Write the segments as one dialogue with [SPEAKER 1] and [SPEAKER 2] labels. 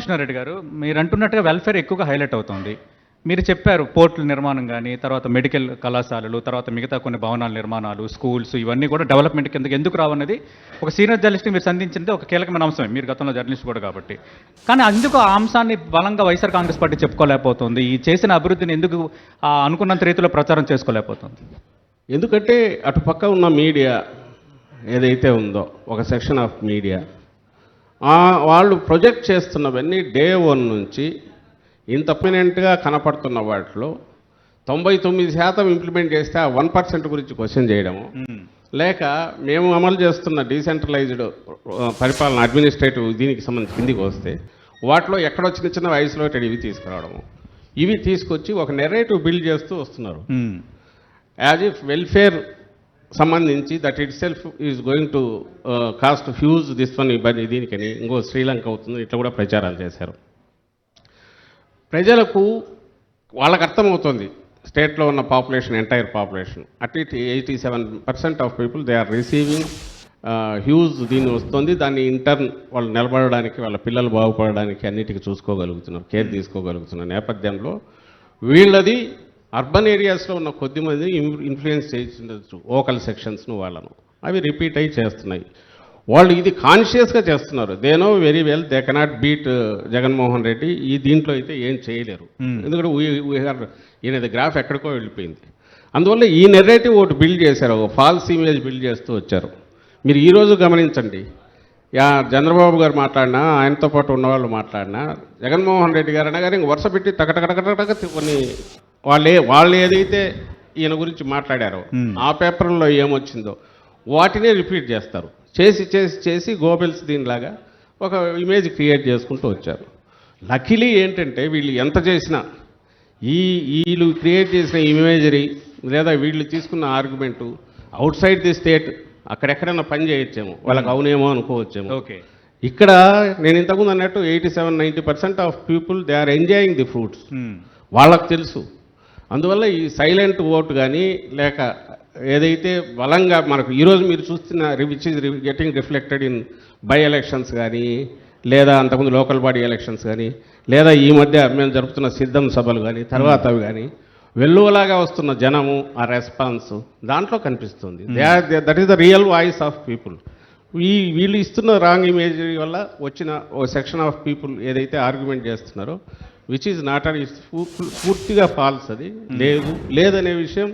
[SPEAKER 1] రామకృష్ణారెడ్డి గారు, మీరు అంటున్నట్టుగా వెల్ఫేర్ ఎక్కువగా హైలైట్ అవుతుంది. మీరు చెప్పారు పోర్టుల నిర్మాణం కానీ, తర్వాత మెడికల్ కళాశాలలు, తర్వాత మిగతా కొన్ని భవనాల నిర్మాణాలు, స్కూల్స్ ఇవన్నీ కూడా డెవలప్మెంట్ కిందకి ఎందుకు రావన్నది ఒక సీనియర్ జర్నలిస్ట్ మీరు సంధించింది ఒక కీలకమైన అంశమే, మీరు గతంలో జర్నలిస్ట్ కూడా కాబట్టి. కానీ అందుకు ఆ అంశాన్ని బలంగా వైఎస్ఆర్ కాంగ్రెస్ పార్టీ చెప్పుకోలేకపోతుంది. ఈ చేసిన అభివృద్ధిని ఎందుకు అనుకున్నంత రీతిలో ప్రచారం చేసుకోలేకపోతుంది?
[SPEAKER 2] ఎందుకంటే అటుపక్క ఉన్న మీడియా ఏదైతే ఉందో ఒక సెక్షన్ ఆఫ్ మీడియా వాళ్ళు ప్రొజెక్ట్ చేస్తున్నవన్నీ డే 1 నుంచి ఇంత పర్మనెంట్గా కనపడుతున్న వాటిలో 99% ఇంప్లిమెంట్ చేస్తే ఆ 1% గురించి క్వశ్చన్ చేయడము, లేక మేము అమలు చేస్తున్న డీసెంట్రలైజ్డ్ పరిపాలన అడ్మినిస్ట్రేటివ్ దీనికి సంబంధించి కిందికి వస్తే వాటిలో ఎక్కడో చిన్న చిన్న వయసులో ఇవి తీసుకురావడము, ఇవి తీసుకొచ్చి ఒక నెరేటివ్ బిల్డ్ చేస్తూ వస్తున్నారు. యాజ్ ఇఫ్ వెల్ఫేర్ సంబంధించి that it self is going to cost fuse this one ఇబ్బంది దీనికని ఇంకో శ్రీలంక అవుతుంది, ఇట్లా కూడా ప్రచారాలు చేశారు. ప్రజలకు వాళ్ళకు అర్థమవుతుంది స్టేట్లో ఉన్న పాపులేషన్, ఎంటైర్ పాపులేషన్ అట్లీస్ట్ 87% of people they are receiving huge దీన్ని వస్తుంది. దాన్ని ఇంటర్న్ వాళ్ళు నిలబడడానికి, వాళ్ళ పిల్లలు బాగుపడడానికి అన్నిటికీ చూసుకోగలుగుతున్నారు, కేర్ తీసుకోగలుగుతున్న నేపథ్యంలో వీళ్ళది అర్బన్ ఏరియాస్లో ఉన్న కొద్దిమంది ఇన్ఫ్లుయెన్స్ చేయించవచ్చు ఓకల్ సెక్షన్స్ను, వాళ్ళను అవి రిపీట్ అయ్యి చేస్తున్నాయి. వాళ్ళు ఇది కాన్షియస్గా చేస్తున్నారు. They know very well they cannot beat Jaganmohan Reddy. ఈ దీంట్లో అయితే ఏం చేయలేరు, ఎందుకంటే ఈయనది గ్రాఫ్ ఎక్కడికో వెళ్ళిపోయింది. అందువల్ల ఈ నెరేటివ్ ఒకటి బిల్డ్ చేశారు, ఒక ఫాల్స్ ఇమేజ్ బిల్డ్ చేస్తూ వచ్చారు. మీరు ఈరోజు గమనించండి, చంద్రబాబు గారు మాట్లాడినా, ఆయనతో పాటు ఉన్నవాళ్ళు మాట్లాడినా, జగన్మోహన్ రెడ్డి గారు అనగానే ఇంక వరుస పెట్టి టకటకటకటక కొన్ని వాళ్ళు ఏదైతే ఈయన గురించి మాట్లాడారో ఆ పేపర్లో ఏమొచ్చిందో వాటినే రిపీట్ చేస్తారు. చేసి చేసి చేసి గోబెల్స్ దీనిలాగా ఒక ఇమేజ్ క్రియేట్ చేసుకుంటూ వచ్చారు. లక్కీలీ ఏంటంటే వీళ్ళు ఎంత చేసినా వీళ్ళు క్రియేట్ చేసిన ఇమేజరీ లేదా వీళ్ళు తీసుకున్న argument outside the state అక్కడెక్కడైనా పని చేయొచ్చేమో, వాళ్ళకి అవునేమో అనుకోవచ్చేమో.
[SPEAKER 1] ఓకే, ఇక్కడ
[SPEAKER 2] నేను ఇంతకుముందు అన్నట్టు 87-90% of people they are enjoying the fruits, వాళ్ళకు తెలుసు. అందువల్ల ఈ సైలెంట్ ఓట్ కానీ లేక ఏదైతే బలంగా మనకు ఈరోజు మీరు చూస్తున్న which is getting reflected in by elections కానీ, లేదా అంతకుముందు లోకల్ బాడీ ఎలక్షన్స్ కానీ, లేదా ఈ మధ్య మేము జరుపుతున్న సిద్ధం సభలు కానీ, తర్వాత అవి కానీ వెల్లువలాగా వస్తున్న జనము ఆ రెస్పాన్స్ దాంట్లో కనిపిస్తుంది. That is the real voice of people. వీళ్ళు ఇస్తున్న రాంగ్ ఇమేజరీ వల్ల వచ్చిన ఓ సెక్షన్ ఆఫ్ పీపుల్ ఏదైతే ఆర్గ్యుమెంట్ చేస్తున్నారో విచ్ ఈజ్ నాట్ అని పూర్తిగా ఫాల్స్. అది లేదనే విషయం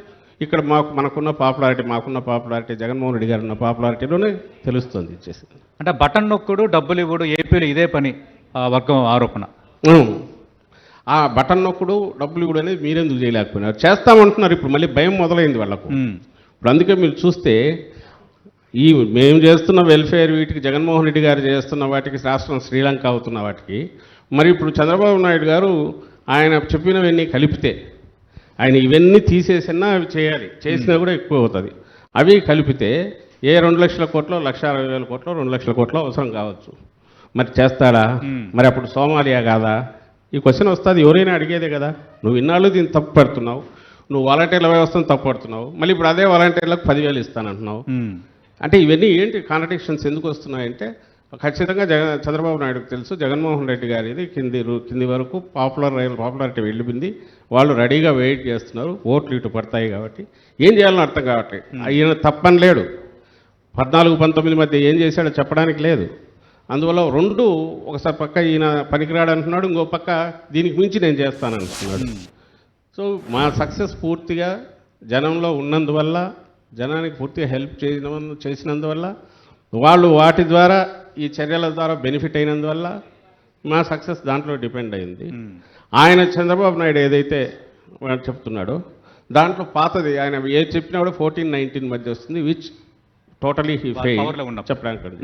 [SPEAKER 2] ఇక్కడ మాకున్న పాపులారిటీ జగన్మోహన్ రెడ్డి గారు ఉన్న పాపులారిటీలోనే తెలుస్తుంది. ఇచ్చేసి
[SPEAKER 1] అంటే బటన్ నొక్కుడు డబ్బులు ఇవ్వడు ఏపీలో ఇదే పని వర్గం ఆరోపణ.
[SPEAKER 2] ఆ బటన్ నొక్కుడు డబ్బులు ఇవ్వడు అనేది మీరెందుకు చేయలేకపోయినారు? చేస్తామంటున్నారు. ఇప్పుడు మళ్ళీ భయం మొదలైంది వాళ్ళకు. ఇప్పుడు అందుకే మీరు చూస్తే మేము చేస్తున్న వెల్ఫేర్ వీటికి, జగన్మోహన్ రెడ్డి గారు చేస్తున్న వాటికి, రాష్ట్రం శ్రీలంక అవుతున్న వాటికి, మరి ఇప్పుడు చంద్రబాబు నాయుడు గారు ఆయన చెప్పినవన్నీ కలిపితే, ఆయన ఇవన్నీ తీసేసినా అవి చేసినా కూడా ఎక్కువ అవుతుంది. అవి కలిపితే 2 లక్షల కోట్లు, 1,60,000 కోట్లు, 2 లక్షల కోట్లు అవసరం కావచ్చు. మరి చేస్తాడా? మరి అప్పుడు సోమాలియా కాదా? ఈ క్వశ్చన్ వస్తుంది, ఎవరైనా అడిగేదే కదా. నువ్వు ఇన్నాళ్ళు దీన్ని తప్పు పెడుతున్నావు, నువ్వు వాలంటీర్ల వ్యవస్థను తప్పు పెడుతున్నావు, మళ్ళీ ఇప్పుడు అదే వాలంటీర్లకు 10,000 ఇస్తానంటున్నావు. అంటే ఇవన్నీ ఏంటి కాంట్రడిక్షన్స్ ఎందుకు వస్తున్నాయంటే ఖచ్చితంగా చంద్రబాబు నాయుడుకు తెలుసు జగన్మోహన్ రెడ్డి గారిది కింది వరకు పాపులారిటీ వెళ్ళిపోయింది. వాళ్ళు రెడీగా వెయిట్ చేస్తున్నారు, ఓట్లు ఇటు పడతాయి కాబట్టి ఏం చేయాలని అర్థం కావట్లేదు. ఈయన తప్పని లేడు, 14-19 మధ్య ఏం చేశాడో చెప్పడానికి లేదు. అందువల్ల రెండు ఒకసారి పక్క ఈయన పనికిరాడు అంటున్నాడు, ఇంకో పక్క దీనికి మించి నేను చేస్తానంటున్నాడు. సో మా సక్సెస్ పూర్తిగా జనంలో ఉన్నందువల్ల, జనానికి పూర్తిగా హెల్ప్ చేసినందువల్ల, వాళ్ళు వాటి ద్వారా ఈ చర్యల ద్వారా బెనిఫిట్ అయినందువల్ల మా సక్సెస్ దాంట్లో డిపెండ్ అయింది. ఆయన చంద్రబాబు నాయుడు ఏదైతే చెప్తున్నాడో దాంట్లో పాతది ఆయన ఏది చెప్పినా కూడా 14-19 మధ్య వస్తుంది, విచ్ టోటలీ హీ ఫెయిల్ చెప్పడానికి.